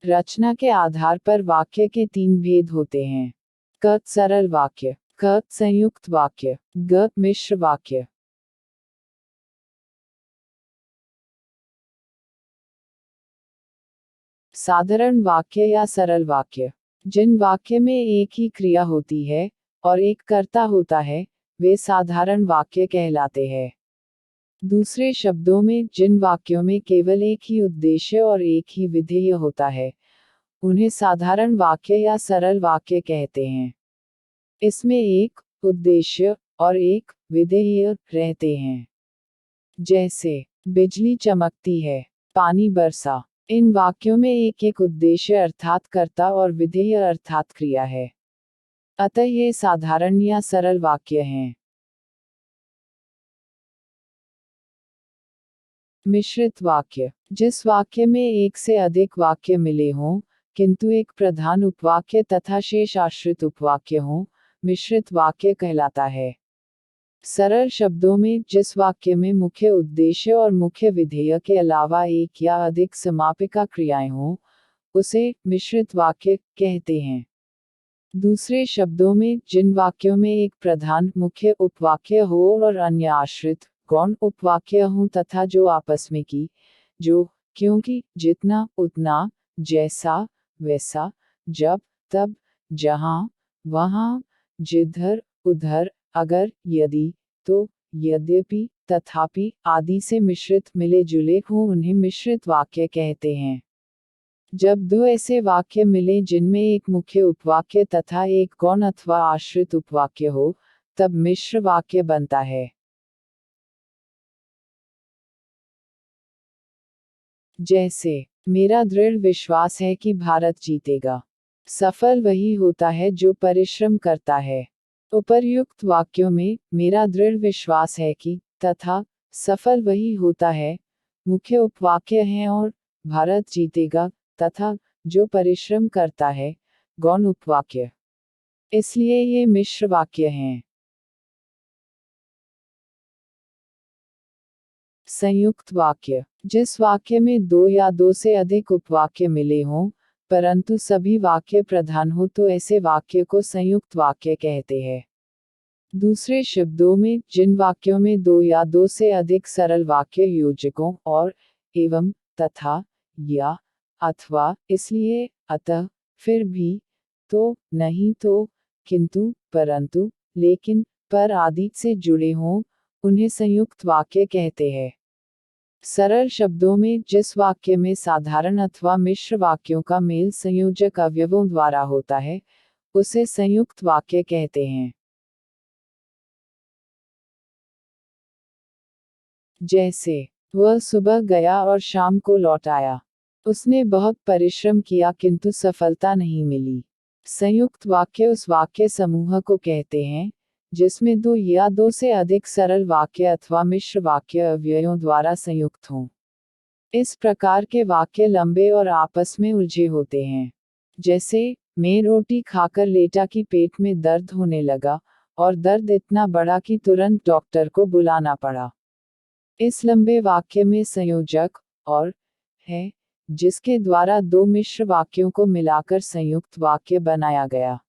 रचना के आधार पर वाक्य के 3 भेद होते हैं। क सरल वाक्य, ख संयुक्त वाक्य, ग मिश्र वाक्य। साधारण वाक्य या सरल वाक्य, जिन वाक्य में एक ही क्रिया होती है और एक कर्ता होता है, वे साधारण वाक्य कहलाते हैं। दूसरे शब्दों में, जिन वाक्यों में केवल एक ही उद्देश्य और एक ही विधेय होता है, उन्हें साधारण वाक्य या सरल वाक्य कहते हैं। इसमें एक उद्देश्य और एक विधेय रहते हैं। जैसे, बिजली चमकती है, पानी बरसा। इन वाक्यों में एक एक उद्देश्य अर्थात कर्ता और विधेय अर्थात क्रिया है। अतः ये साधारण या सरल वाक्य हैं। मिश्रित वाक्य, जिस वाक्य में एक से अधिक वाक्य मिले हों, किंतु एक प्रधान उपवाक्य तथा शेष आश्रित उपवाक्य हों, मिश्रित वाक्य कहलाता है। सरल शब्दों में, जिस वाक्य में मुख्य उद्देश्य और मुख्य विधेय के अलावा एक या अधिक समापिका क्रियाएं हों, उसे मिश्रित वाक्य कहते हैं। दूसरे शब्दों में, जिन वाक्यों में एक प्रधान मुख्य उपवाक्य हो और अन्य आश्रित गौण उपवाक्य हों तथा जो आपस में की, जो, क्योंकि, जितना, उतना, जैसा, वैसा, जब, तब, जहां, वहां, जिधर, उधर, अगर, यदि, तो, यद्यपि, तथापि आदि से मिश्रित मिले जुले हों, उन्हें मिश्रित वाक्य कहते हैं। जब दो ऐसे वाक्य मिले जिनमें एक मुख्य उपवाक्य तथा एक गौण अथवा आश्रित उपवाक्य हो, तब मिश्र वाक्य बनता है। जैसे, मेरा दृढ़ विश्वास है कि भारत जीतेगा। सफल वही होता है जो परिश्रम करता है। उपर्युक्त वाक्यों में, मेरा दृढ़ विश्वास है कि, तथा, सफल वही होता है, मुख्य उपवाक्य हैं और भारत जीतेगा, तथा, जो परिश्रम करता है, गौण उपवाक्य। इसलिए ये मिश्र वाक्य हैं। संयुक्त वाक्य, जिस वाक्य में दो या दो से अधिक उपवाक्य मिले हों, परंतु सभी वाक्य प्रधान हो, तो ऐसे वाक्य को संयुक्त वाक्य कहते हैं। दूसरे शब्दों में, जिन वाक्यों में दो या दो से अधिक सरल वाक्य योजकों और, एवं, तथा, या, अथवा, इसलिए, अतः, फिर भी, तो, नहीं तो, किंतु, परंतु, लेकिन, पर आदि से जुड़े हों, उन्हें संयुक्त वाक्य कहते हैं। सरल शब्दों में, जिस वाक्य में साधारण अथवा मिश्र वाक्यों का मेल संयोजक अवयवों द्वारा होता है, उसे संयुक्त वाक्य कहते हैं। जैसे, वह सुबह गया और शाम को लौट आया। उसने बहुत परिश्रम किया किंतु सफलता नहीं मिली। संयुक्त वाक्य उस वाक्य समूह को कहते हैं, जिसमें दो या दो से अधिक सरल वाक्य अथवा मिश्र वाक्य अवयवों द्वारा संयुक्त हों। इस प्रकार के वाक्य लंबे और आपस में उलझे होते हैं। जैसे, मैं रोटी खाकर लेटा कि पेट में दर्द होने लगा, और दर्द इतना बड़ा कि तुरंत डॉक्टर को बुलाना पड़ा। इस लंबे वाक्य में संयोजक और है, जिसके द्वारा दो मिश्र वाक्यों को मिलाकर संयुक्त वाक्य बनाया गया।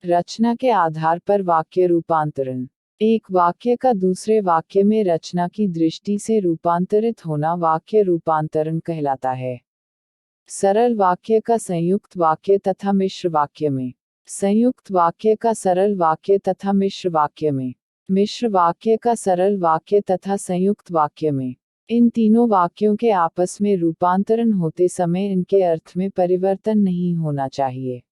रचना के आधार पर वाक्य रूपांतरण। एक वाक्य का दूसरे वाक्य में रचना की दृष्टि से रूपांतरित होना वाक्य रूपांतरण कहलाता है। सरल वाक्य का संयुक्त वाक्य तथा मिश्र वाक्य में, संयुक्त वाक्य का सरल वाक्य तथा मिश्र वाक्य में, मिश्र वाक्य का सरल वाक्य तथा संयुक्त वाक्य में। इन तीनों वाक्यों के आपस में रूपांतरण होते समय इनके अर्थ में परिवर्तन नहीं होना चाहिए।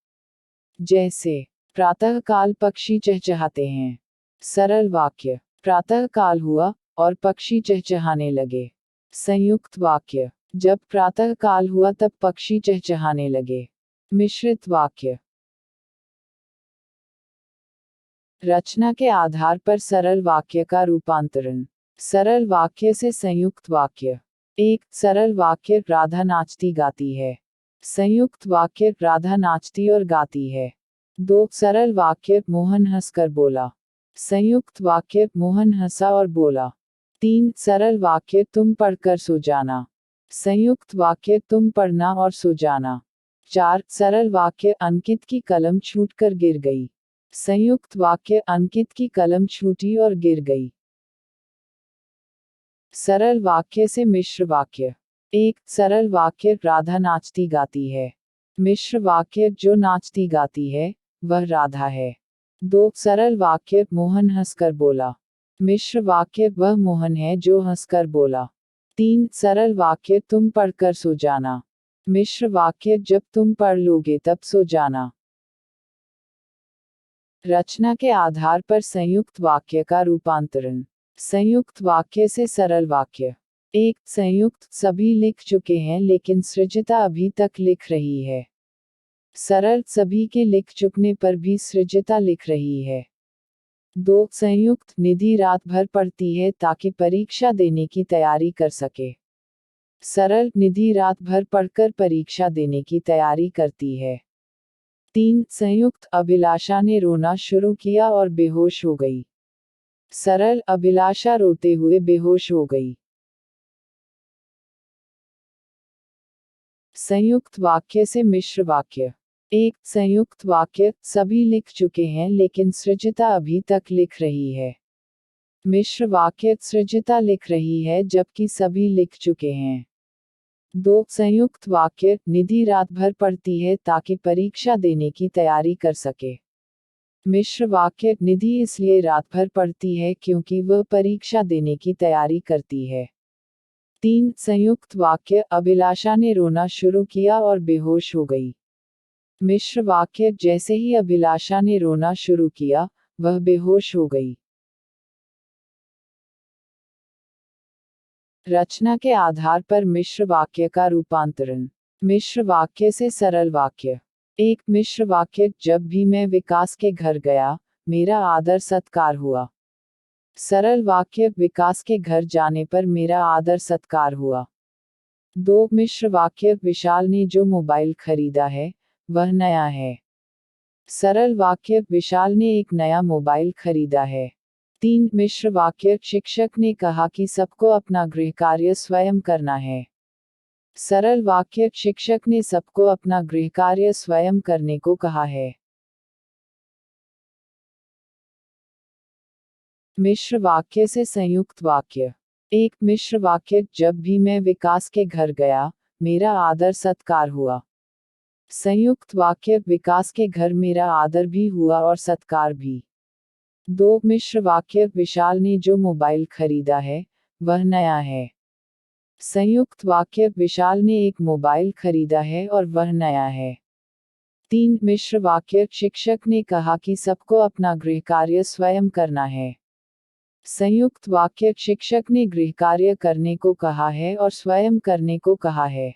जैसे, प्रातः काल पक्षी चहचहाते हैं। सरल वाक्य, प्रातः काल हुआ और पक्षी चहचहाने लगे। संयुक्त वाक्य, जब प्रातः काल हुआ तब पक्षी चहचहाने लगे। मिश्रित वाक्य, रचना के आधार पर सरल वाक्य का रूपांतरण। सरल वाक्य से संयुक्त वाक्य। एक सरल वाक्य, राधा नाचती गाती है। संयुक्त वाक्य, राधा नाचती और गाती है। दो सरल वाक्य, मोहन हंसकर बोला। संयुक्त वाक्य, मोहन हंसा और बोला। 3 सरल वाक्य तुम पढ़कर सो जाना। संयुक्त वाक्य तुम पढ़ना और सो जाना। 4 सरल वाक्य अंकित की कलम छूटकर गिर गई। संयुक्त वाक्य अंकित की कलम छूटी और गिर गई। सरल वाक्य से मिश्र वाक्य। 1 सरल वाक्य राधा नाचती गाती है। मिश्र वाक्य जो नाचती गाती है वह राधा है। 2 सरल वाक्य मोहन हंसकर बोला। मिश्र वाक्य वह मोहन है जो हंसकर बोला। 3 सरल वाक्य तुम पढ़कर सो जाना। मिश्र वाक्य जब तुम पढ़ लोगे तब सो जाना। रचना के आधार पर संयुक्त वाक्य का रूपांतरण। संयुक्त वाक्य से सरल वाक्य। 1 संयुक्त सभी लिख चुके हैं लेकिन सृजिता अभी तक लिख रही है। सरल सभी के लिख चुकने पर भी सृजिता लिख रही है। 2 संयुक्त निधि रात भर पढ़ती है ताकि परीक्षा देने की तैयारी कर सके। सरल निधि रात भर पढ़कर परीक्षा देने की तैयारी करती है। 3 संयुक्त अभिलाषा ने रोना शुरू किया और बेहोश हो गई। सरल अभिलाषा रोते हुए बेहोश हो गई। संयुक्त वाक्य से मिश्र वाक्य। 1 संयुक्त वाक्य सभी लिख चुके हैं लेकिन सृजिता अभी तक लिख रही है। मिश्र वाक्य सृजिता लिख रही है जबकि सभी लिख चुके हैं। 2 संयुक्त वाक्य निधि रात भर पढ़ती है ताकि परीक्षा देने की तैयारी कर सके। मिश्र वाक्य निधि इसलिए रात भर पढ़ती है क्योंकि वह परीक्षा देने की तैयारी करती है। 3 संयुक्त वाक्य अभिलाषा ने रोना शुरू किया और बेहोश हो गई। मिश्र वाक्य जैसे ही अभिलाषा ने रोना शुरू किया वह बेहोश हो गई। रचना के आधार पर मिश्र वाक्य का रूपांतरण। मिश्र वाक्य से सरल वाक्य। 1 मिश्र वाक्य जब भी मैं विकास के घर गया मेरा आदर सत्कार हुआ। सरल वाक्य विकास के घर जाने पर मेरा आदर सत्कार हुआ। 2 मिश्र वाक्य विशाल ने जो मोबाइल खरीदा है वह नया है। सरल वाक्य विशाल ने एक नया मोबाइल खरीदा है। 3 मिश्र वाक्य शिक्षक ने कहा कि सबको अपना गृह कार्य स्वयं करना है। सरल वाक्य शिक्षक ने सबको अपना गृह कार्य स्वयं करने को कहा है। मिश्र वाक्य से संयुक्त वाक्य। 1 मिश्र वाक्य जब भी मैं विकास के घर गया मेरा आदर सत्कार हुआ। संयुक्त वाक्य विकास के घर मेरा आदर भी हुआ और सत्कार भी। 2 मिश्र वाक्य विशाल ने जो मोबाइल खरीदा है वह नया है। संयुक्त वाक्य विशाल ने एक मोबाइल खरीदा है और वह नया है। 3 मिश्र वाक्य शिक्षक ने कहा कि सबको अपना गृह कार्य स्वयं करना है। संयुक्त वाक्य शिक्षक ने गृह कार्य करने को कहा है और स्वयं करने को कहा है।